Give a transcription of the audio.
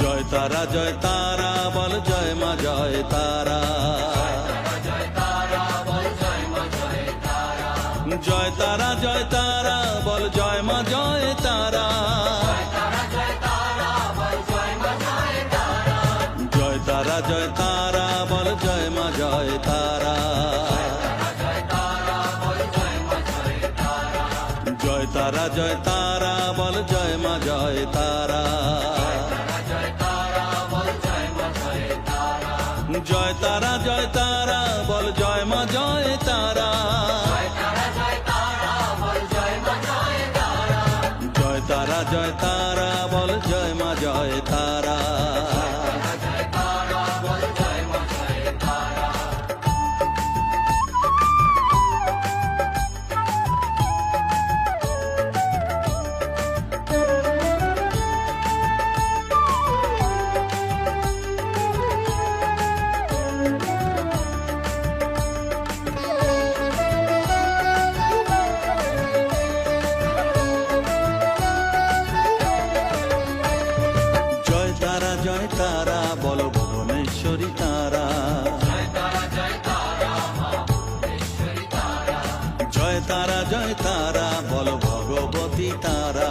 জয় তারা জয় তারা বল জয় মা জয় তারা। জয় তারা জয় তারা বল জয় মা জয় তারা। জয় তারা জয় তারা বল জয় মা জয় তারা। জয় তারা জয় তারা বল জয় মা জয় তারা। জয় তারা জয় তারা বল জয় মা জয় তারা। জয় তারা জয় তারা বল জয় মা জয় তারা। জয় তারা বল ভুবনেশ্বরী তারা। জয় তারা জয় তারা বল ভগবতী তারা।